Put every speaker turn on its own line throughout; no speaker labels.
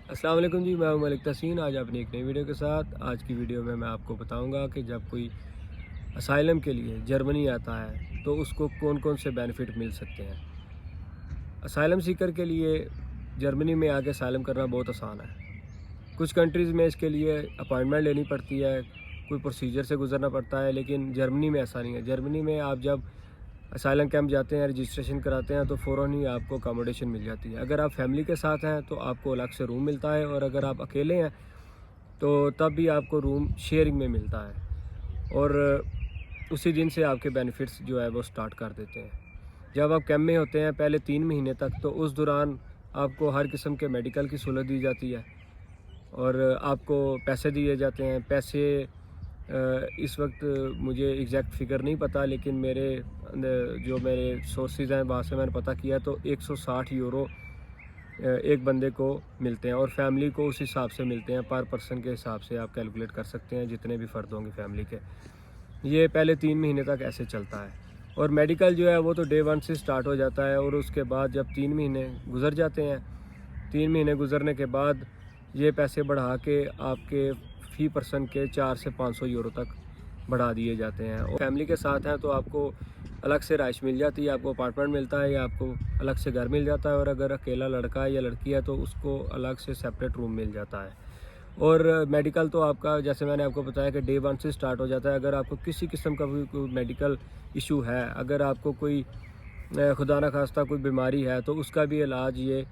अस्सलाम वालेकुम जी, मैं हूं मलिक तहसीन। आज अपनी एक नई वीडियो के साथ। आज की वीडियो में मैं आपको बताऊंगा कि जब कोई असाइलम के लिए जर्मनी आता है तो उसको कौन कौन से बेनिफिट मिल सकते हैं। असाइलम सीकर के लिए जर्मनी में आके असाइलम करना बहुत आसान है। कुछ कंट्रीज़ में इसके लिए अपॉइंटमेंट लेनी पड़ती है, कोई प्रोसीजर से गुजरना पड़ता है, लेकिन जर्मनी में ऐसा नहीं है। जर्मनी में आप जब असाइलम कैंप जाते हैं, रजिस्ट्रेशन कराते हैं तो फ़ौरन ही आपको अकोमोडेशन मिल जाती है। अगर आप फैमिली के साथ हैं तो आपको अलग से रूम मिलता है, और अगर आप अकेले हैं तो तब भी आपको रूम शेयरिंग में मिलता है। और उसी दिन से आपके बेनिफिट्स जो है वो स्टार्ट कर देते हैं। जब आप कैंप में होते हैं पहले 3 महीने तक, तो उस दौरान आपको हर किस्म के मेडिकल की सहूलत दी जाती है और आपको पैसे दिए जाते हैं। पैसे इस वक्त मुझे एग्जैक्ट फ़िगर नहीं पता, लेकिन जो मेरे सोर्सेज हैं वहाँ से मैंने पता किया तो 160 यूरो एक बंदे को मिलते हैं, और फैमिली को उस हिसाब से मिलते हैं। पर पर्सन के हिसाब से आप कैलकुलेट कर सकते हैं जितने भी फ़र्द होंगे फैमिली के। ये पहले 3 महीने तक ऐसे चलता है। और मेडिकल जो है वो तो डे 1 से स्टार्ट हो जाता है, और उसके बाद जब 3 महीने गुजर जाते हैं, 3 महीने गुजरने के बाद ये पैसे बढ़ा के आपके फ़ी पर्सन के 4 से 500 यूरो तक बढ़ा दिए जाते हैं। और फैमिली के साथ हैं तो आपको अलग से राइश मिल जाती है, आपको अपार्टमेंट मिलता है या आपको अलग से घर मिल जाता है। और अगर अकेला लड़का है या लड़की है तो उसको अलग से सेपरेट रूम मिल जाता है। और मेडिकल तो आपका, जैसे मैंने आपको बताया कि डे 1 से स्टार्ट हो जाता है। अगर आपको किसी किस्म का भी कोई मेडिकल इशू है, अगर आपको कोई खुदा न खास्ता कोई बीमारी है, तो उसका भी इलाज ये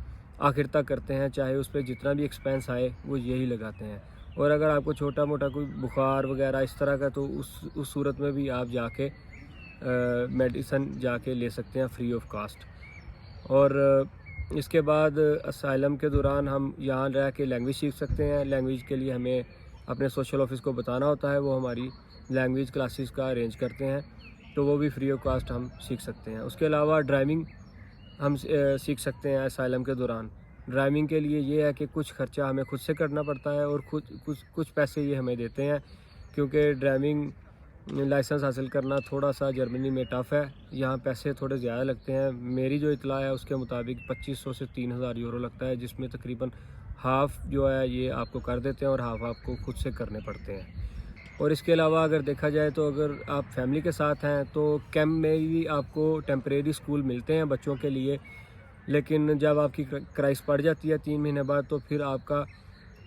आखिर तक करते हैं, चाहे उस पर जितना भी एक्सपेंस आए वो यही लगाते हैं। और अगर आपको छोटा मोटा कोई बुखार वगैरह इस तरह का, तो उस सूरत में भी आप जाके मेडिसन जाके ले सकते हैं फ्री ऑफ कास्ट। और इसके बाद असाइलम के दौरान हम यहाँ रह के लैंग्वेज सीख सकते हैं। लैंग्वेज के लिए हमें अपने सोशल ऑफिस को बताना होता है, वो हमारी लैंग्वेज क्लासेस का अरेंज करते हैं, तो वो भी फ्री ऑफ कास्ट हम सीख सकते हैं। उसके अलावा ड्राइविंग हम सीख सकते हैं असाइलम के दौरान। ड्राइविंग के लिए ये है कि कुछ खर्चा हमें खुद से करना पड़ता है, और खुद कुछ पैसे ये हमें देते हैं, क्योंकि ड्राइविंग लाइसेंस हासिल करना थोड़ा सा जर्मनी में टफ़ है। यहाँ पैसे थोड़े ज़्यादा लगते हैं। मेरी जो इतला है उसके मुताबिक 2500 से 3000 यूरो लगता है, जिसमें तकरीबन हाफ़ जो है ये आपको कर देते हैं और हाफ़ आपको खुद से करने पड़ते हैं। और इसके अलावा अगर देखा जाए तो अगर आप फैमिली के साथ हैं तो कैंप में ही आपको टेम्परेरी स्कूल मिलते हैं बच्चों के लिए, लेकिन जब आपकी क्राइस पड़ जाती है 3 महीने बाद, तो फिर आपका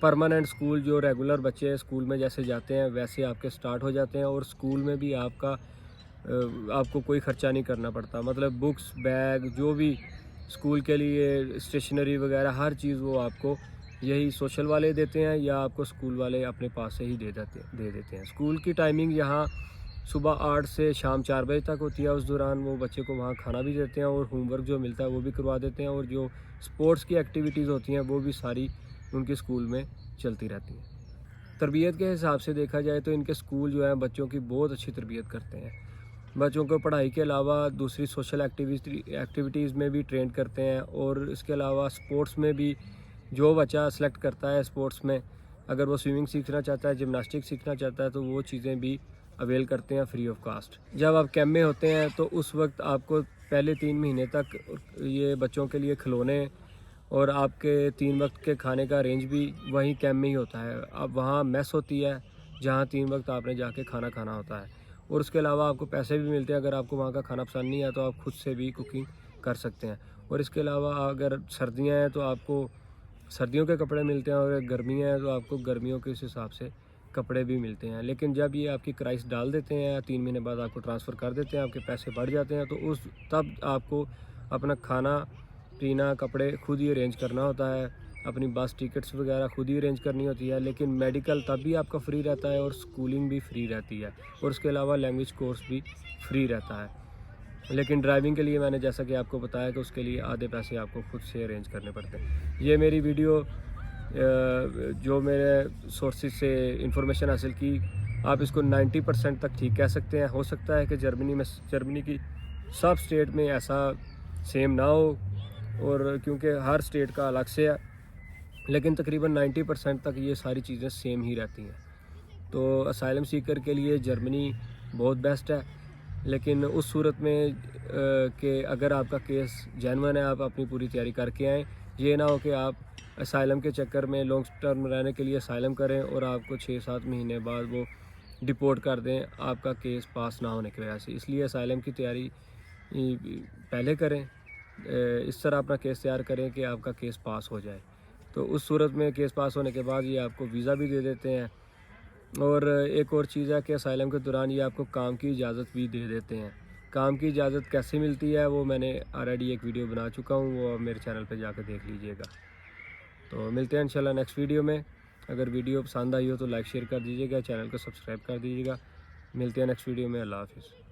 परमानेंट स्कूल, जो रेगुलर बच्चे स्कूल में जैसे जाते हैं वैसे आपके स्टार्ट हो जाते हैं। और स्कूल में भी आपको कोई ख़र्चा नहीं करना पड़ता। मतलब बुक्स, बैग, जो भी स्कूल के लिए स्टेशनरी वगैरह हर चीज़ वो आपको यही सोशल वाले देते हैं, या आपको स्कूल वाले अपने पास से ही दे देते हैं। स्कूल की टाइमिंग यहाँ सुबह 8 से शाम 4 बजे तक होती है। उस दौरान वो बच्चे को वहाँ खाना भी देते हैं, और होमवर्क जो मिलता है वो भी करवा देते हैं। और जो स्पोर्ट्स की एक्टिविटीज़ होती हैं वो भी सारी उनके स्कूल में चलती रहती हैं। तरबियत के हिसाब से देखा जाए तो इनके स्कूल जो है बच्चों की बहुत अच्छी तरबियत करते हैं। बच्चों को पढ़ाई के अलावा दूसरी सोशल एक्टिविटीज़ में भी ट्रेन करते हैं। और इसके अलावा स्पोर्ट्स में भी जो बच्चा सेलेक्ट करता है स्पोर्ट्स में, अगर वो स्विमिंग सीखना चाहता है, जिमनास्टिक सीखना चाहता है, तो वो चीज़ें भी अवेल करते हैं फ्री ऑफ कास्ट। जब आप कैंप में होते हैं तो उस वक्त आपको पहले 3 महीने तक ये बच्चों के लिए खिलौने और आपके 3 वक्त के खाने का अरेंज भी वहीं कैंप में ही होता है। अब वहाँ मेस होती है जहाँ 3 वक्त आपने जाके खाना खाना होता है। और उसके अलावा आपको पैसे भी मिलते हैं। अगर आपको वहाँ का खाना पसंद नहीं है तो आप खुद से भी कुकिंग कर सकते हैं। और इसके अलावा अगर सर्दियाँ हैं तो आपको सर्दियों के कपड़े मिलते हैं, और अगर गर्मियाँ हैं तो आपको गर्मियों के इस हिसाब से कपड़े भी मिलते हैं। लेकिन जब ये आपकी क्राइस डाल देते हैं या 3 महीने बाद आपको ट्रांसफ़र कर देते हैं, आपके पैसे बढ़ जाते हैं, तो तब आपको अपना खाना पीना कपड़े खुद ही अरेंज करना होता है। अपनी बस टिकट्स वगैरह खुद ही अरेंज करनी होती है। लेकिन मेडिकल तब भी आपका फ्री रहता है, और स्कूलिंग भी फ्री रहती है, और उसके अलावा लैंग्वेज कोर्स भी फ्री रहता है। लेकिन ड्राइविंग के लिए मैंने जैसा कि आपको बताया कि उसके लिए आधे पैसे आपको खुद से अरेंज करने पड़ते हैं। ये मेरी वीडियो जो मेरे सोर्सेज से इंफॉर्मेशन हासिल की, आप इसको 90% तक ठीक कह सकते हैं। हो सकता है कि जर्मनी की सब स्टेट में ऐसा सेम ना हो, और क्योंकि हर स्टेट का अलग से है, लेकिन तकरीबन 90% तक ये सारी चीज़ें सेम ही रहती हैं। तो असाइलम सीकर के लिए जर्मनी बहुत बेस्ट है। लेकिन उस सूरत में कि अगर आपका केस जेन्युइन है, आप अपनी पूरी तैयारी करके आएँ। ये ना हो कि आप असाइलम के चक्कर में लॉन्ग टर्म रहने के लिए असाइलम करें और आपको 6-7 महीने बाद वो डिपोर्ट कर दें आपका केस पास ना होने की वजह से। इसलिए असाइलम की तैयारी पहले करें, इस तरह अपना केस तैयार करें कि आपका केस पास हो जाए। तो उस सूरत में केस पास होने के बाद ये आपको वीज़ा भी दे देते हैं। और एक और चीज़ है कि असाइलम के दौरान ये आपको काम की इजाज़त भी दे देते हैं। काम की इजाज़त कैसे मिलती है वो मैंने ऑलरेडी एक वीडियो बना चुका हूँ, वो आप मेरे चैनल पे जाकर देख लीजिएगा। तो मिलते हैं इंशाल्लाह नेक्स्ट वीडियो में। अगर वीडियो पसंद आई हो तो लाइक शेयर कर दीजिएगा, चैनल को सब्सक्राइब कर दीजिएगा। मिलते हैं नेक्स्ट वीडियो में। अल्लाह हाफ़िज़।